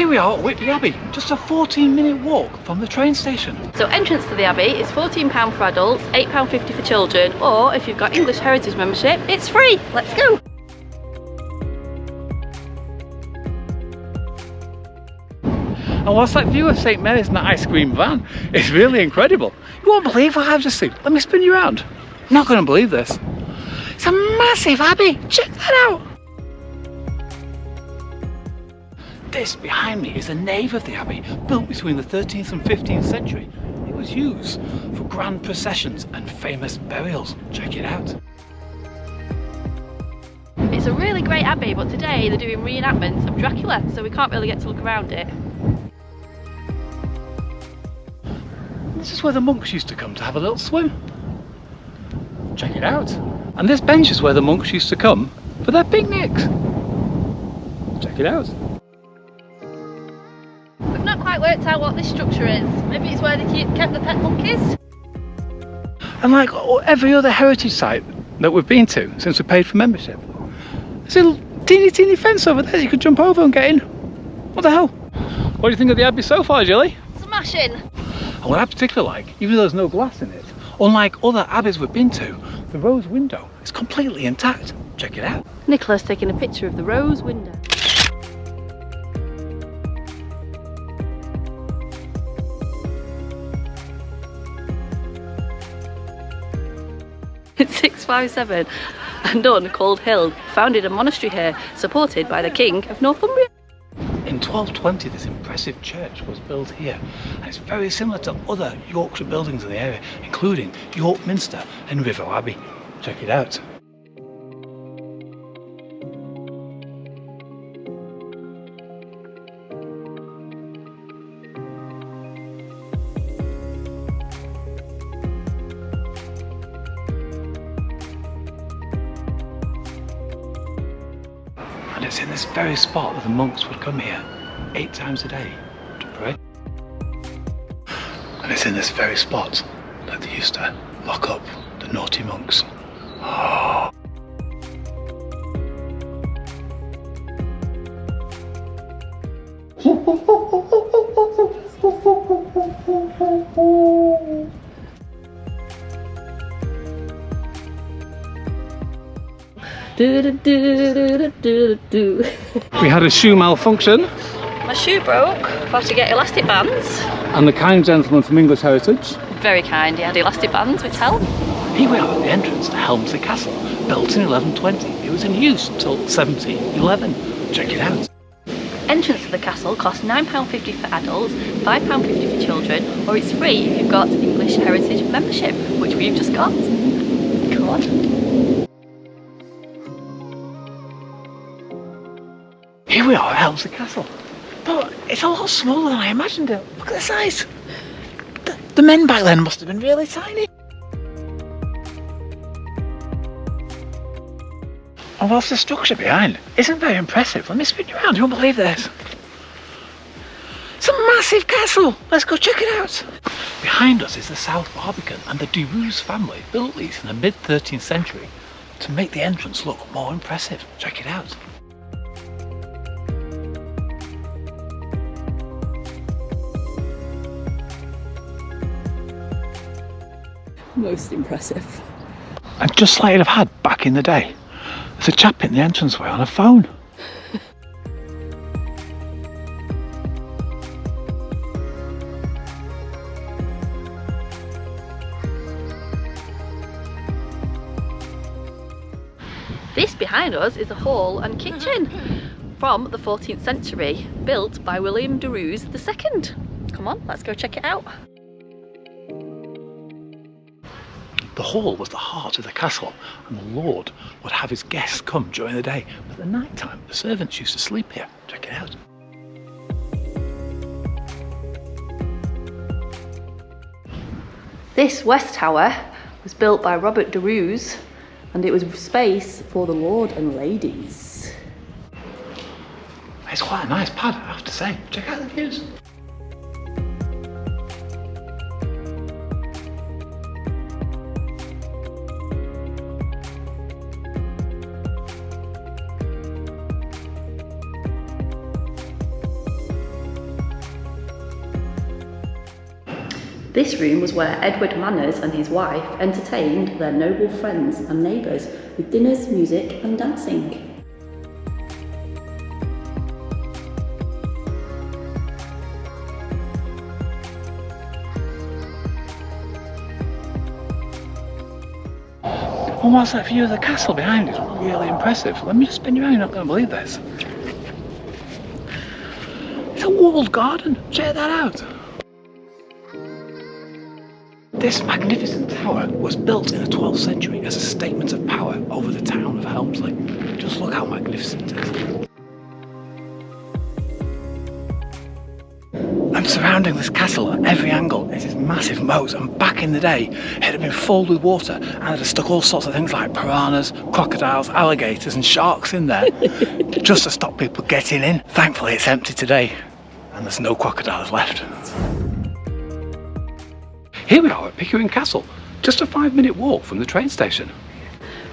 Here we are at Whitby Abbey, just a 14-minute walk from the train station. So entrance to the Abbey is £14 for adults, £8.50 for children, or if you've got English Heritage membership, it's free. Let's go! And what's that view of St Mary's in that ice cream van? It's really incredible. You won't believe what I've just seen. Let me spin you around. You're not going to believe this. It's a massive abbey. Check that out. This behind me is the nave of the abbey, built between the 13th and 15th century. It was used for grand processions and famous burials. Check it out. It's a really great abbey, but today they're doing reenactments of Dracula, so we can't really get to look around it. This is where the monks used to come to have a little swim. Check it out. And this bench is where the monks used to come for their picnics. Check it out. We've not quite worked out what this structure is. Maybe it's where they kept the pet monkeys? And like every other heritage site that we've been to since we paid for membership, there's a little teeny fence over there you could jump over and get in. What the hell? What do you think of the abbey so far, Gilly? Smashing! And what I particularly like, even though there's no glass in it, unlike other abbeys we've been to, the rose window is completely intact. Check it out. Nicola's taking a picture of the rose window. In 657, a nun called Hild founded a monastery here, supported by the King of Northumbria. In 1220, this impressive church was built here, and it's very similar to other Yorkshire buildings in the area, including York Minster and River Abbey. Check it out. And it's in this very spot that the monks would come here 8 times a day to pray. And it's in this very spot that they used to lock up the naughty monks. Oh. We had a shoe malfunction. My shoe broke. I've had to get elastic bands. And the kind gentleman from English Heritage, Very kind, he had elastic bands which helped. here we are at the entrance to Helmsley Castle, built in 1120. It was in use until 1711. Check it out. Entrance to the castle costs £9.50 for adults, £5.50 for children, or it's free if you've got English Heritage membership, which we've just got. Come on. Here we are at Helmsley Castle. But it's a lot smaller than I imagined it. Look at the size. The men back then must have been really tiny. And whilst the structure behind isn't very impressive, let me spin you around, you won't believe this. It's a massive castle. Let's go check it out. Behind us is the South Barbican, and the de Roos family built these in the mid-13th century to make the entrance look more impressive. Check it out. Most impressive. And just like you'd have had back in the day, there's a chap in the entranceway on a phone. This behind us is a hall and kitchen from the 14th century, built by William de Roos II. Come on, let's go check it out. The hall was the heart of the castle, and the Lord would have his guests come during the day, but at night time the servants used to sleep here. Check it out. This west tower was built by Robert de Roos, and it was space for the Lord and Ladies. It's quite a nice pad, I have to say. Check out the views. This room was where Edward Manners and his wife entertained their noble friends and neighbours with dinners, music and dancing. And what's that view of the castle behind? It's really impressive. Let me just spin you around, you're not going to believe this. It's a walled garden, check that out. This magnificent tower was built in the 12th century as a statement of power over the town of Helmsley. Just look how magnificent it is. And surrounding this castle at every angle is this massive moat, and back in the day it had been filled with water and it had stuck all sorts of things like piranhas, crocodiles, alligators and sharks in there just to stop people getting in. Thankfully it's empty today and there's no crocodiles left. Here we are at Pickering Castle, just a 5-minute walk from the train station.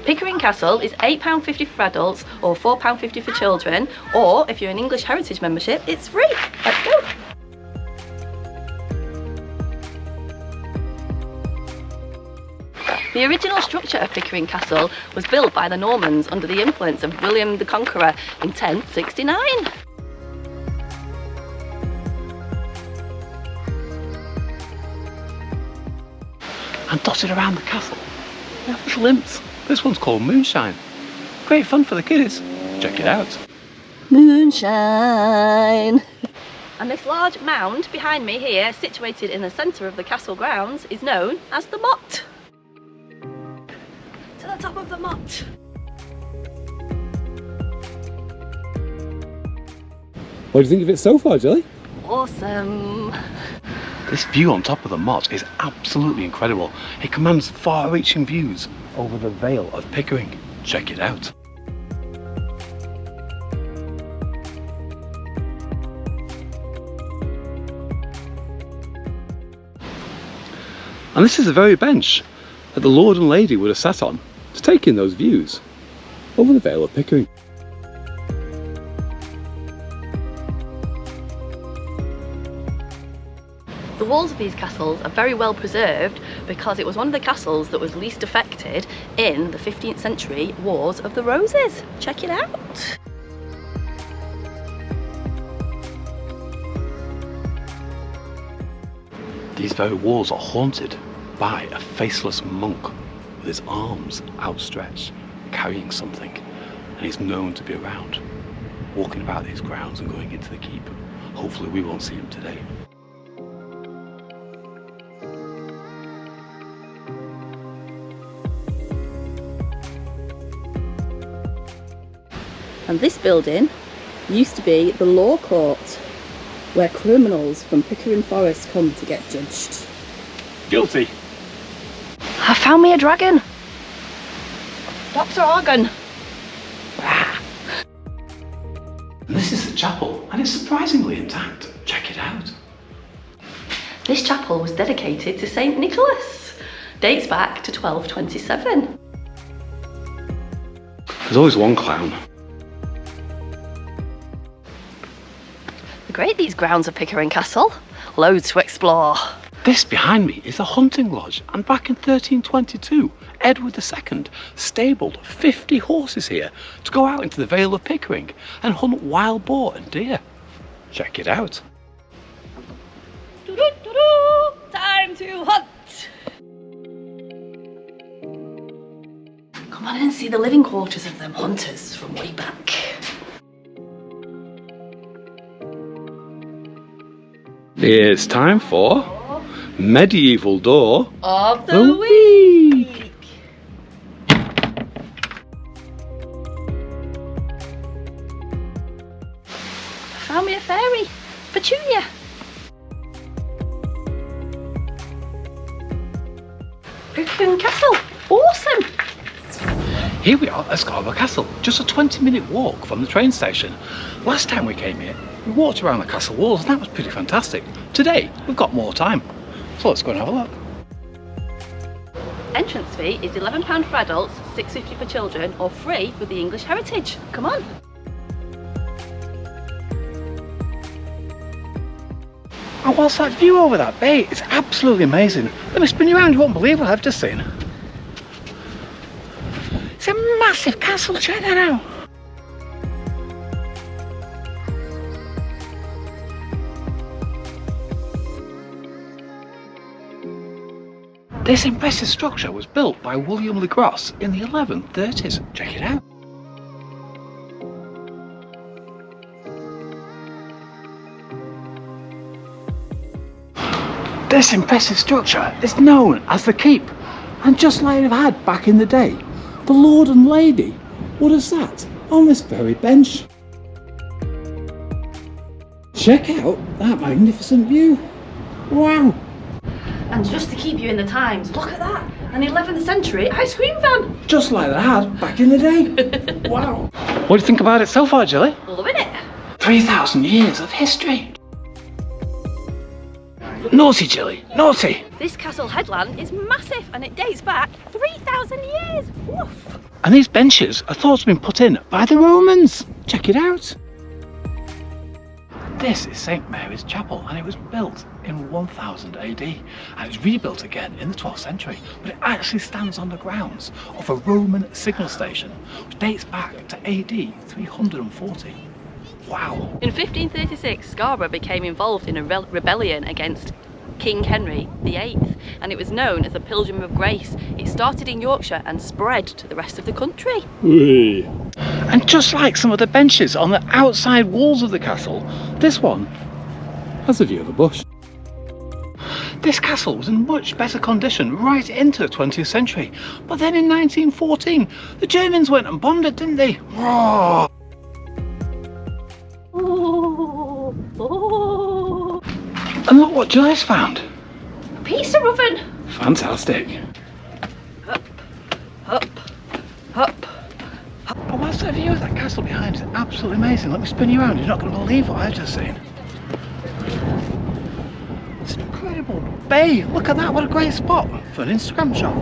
Pickering Castle is £8.50 for adults or £4.50 for children, or if you're an English Heritage membership, it's free. Let's go! The original structure of Pickering Castle was built by the Normans under the influence of William the Conqueror in 1069. And dotted around the castle, we have little imps. This one's called Moonshine. Great fun for the kiddies. Check it out. Moonshine! And this large mound behind me here, situated in the centre of the castle grounds, is known as the Motte. To the top of the Motte. What do you think of it so far, Jelly? Awesome! This view on top of the Motte is absolutely incredible. It commands far-reaching views over the Vale of Pickering. Check it out. And this is the very bench that the Lord and Lady would have sat on to take in those views over the Vale of Pickering. The walls of these castles are very well preserved because it was one of the castles that was least affected in the 15th century Wars of the Roses. Check it out! These very walls are haunted by a faceless monk with his arms outstretched, carrying something, and he's known to be around, walking about these grounds and going into the keep. Hopefully we won't see him today. And this building used to be the law court, where criminals from Pickering Forest come to get judged. Guilty! I found me a dragon! Dr. Organ! Ah. This is the chapel, and it's surprisingly intact. Check it out. This chapel was dedicated to St. Nicholas. Dates back to 1227. There's always one clown. Great, these grounds of Pickering Castle. Loads to explore. This behind me is a hunting lodge, and back in 1322, Edward II stabled 50 horses here to go out into the Vale of Pickering and hunt wild boar and deer. Check it out. Time to hunt! Come on in and see the living quarters of them hunters from way back. It's time for Medieval Door of the Week! Found me a fairy, Petunia. Pickering Castle, awesome! Here we are at Scarborough Castle, just a 20-minute walk from the train station. Last time we came here, we walked around the castle walls and that was pretty fantastic. Today, we've got more time, so let's go and have a look. Entrance fee is £11 for adults, £6.50 for children, or free with the English Heritage. Come on! And whilst that view over that bay is absolutely amazing, let me spin you around, you won't believe what I've just seen. It's a massive castle, check that out. This impressive structure was built by William le Gros in the 1130s, check it out. This impressive structure is known as the Keep, and just like they've had back in the day, the Lord and Lady would have sat on this very bench. Check out that magnificent view. Wow! And just to keep you in the times, look at that, an 11th century ice cream van. Just like they had back in the day. Wow! What do you think about it so far, Gilly? Loving it. 3,000 years of history. Naughty, Gilly, naughty! This castle headland is massive and it dates back 3,000 years. Woof. And these benches are thought to have been put in by the Romans. Check it out. This is St Mary's Chapel, and it was built in 1000 AD and it was rebuilt again in the 12th century, but it actually stands on the grounds of a Roman signal station which dates back to AD 340. Wow. In 1536, Scarborough became involved in a rebellion against King Henry VIII, and it was known as the Pilgrim of Grace. It started in Yorkshire and spread to the rest of the country. Whee. And just like some of the benches on the outside walls of the castle, this one Has a view of the bush. This castle was in much better condition right into the 20th century, but then in 1914 the Germans went and bombed it, didn't they? Roar! Oh, oh. And look what Gilly's found. A pizza oven. Fantastic. Up, up, up. But whilst that view of that castle behind is absolutely amazing, let me spin you around, you're not going to believe what I've just seen. It's an incredible bay, look at that, what a great spot for an Instagram shot.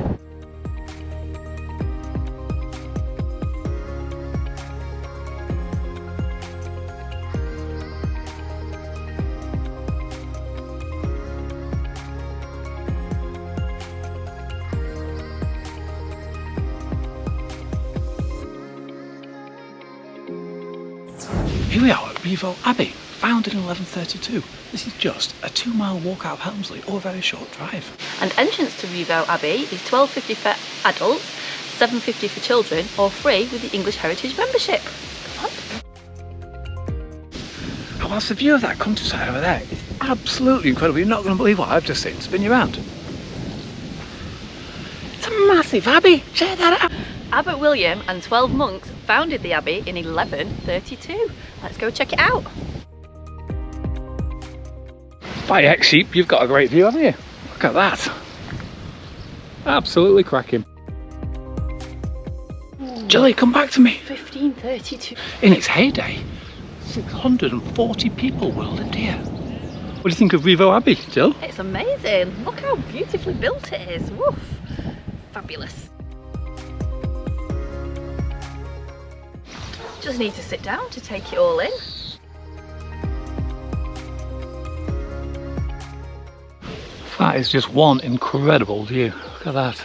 Here we are at Revo Abbey, founded in 1132. This is just a 2-mile walk out of Helmsley or a very short drive. And entrance to Revo Abbey is £12.50 for adults, £7.50 for children, or free with the English Heritage membership. Come on. And whilst the view of that countryside over there is absolutely incredible, you're not going to believe what I've just seen. Spin you around. It's a massive abbey, check that out. Abbot William and 12 monks founded the abbey in 1132. Let's go check it out. By X-Sheep, you've got a great view, haven't you? Look at that. Absolutely cracking. Gilly, come back to me. 1532. In its heyday, 640 people would have lived here. What do you think of Revo Abbey, Jill? It's amazing. Look how beautifully built it is. Woof. Fabulous. Just need to sit down to take it all in. That is just one incredible view. Look at that.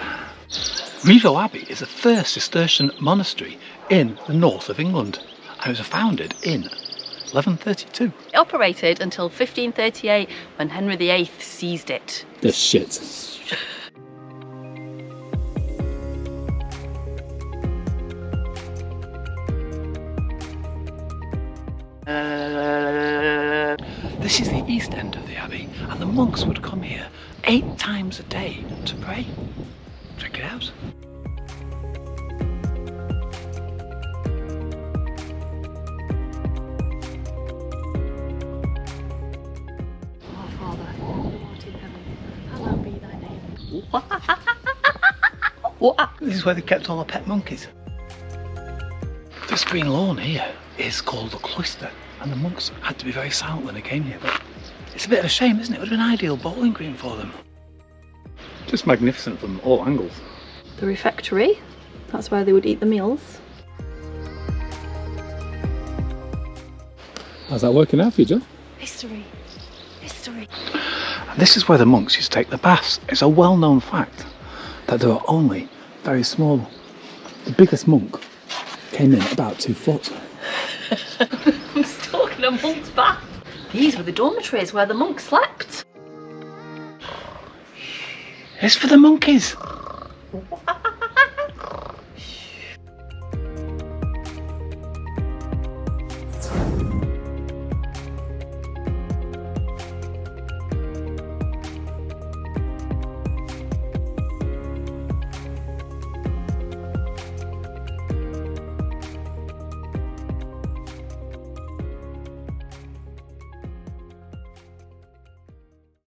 Revo Abbey is the first Cistercian monastery in the north of England, and it was founded in 1132. It operated until 1538 when Henry VIII seized it. The shit. This is the east end of the abbey, and the monks would come here 8 times a day to pray. Check it out. Our Father, who art in heaven, hallowed be thy name. What? This is where they kept all the pet monkeys. This green lawn here is called the cloister, and the monks had to be very silent when they came here, but it's a bit of a shame, isn't it? It would have been an ideal bowling green for them. Just magnificent from all angles. The refectory, that's where they would eat the meals. How's that working out for you, Jill? History. History. history. And this is where the monks used to take the baths. It's a well-known fact that they were only very small. The biggest monk came in about 2 foot. I'm stalking a monk's bath. These were the dormitories where the monks slept. It's for the monkeys. Wow.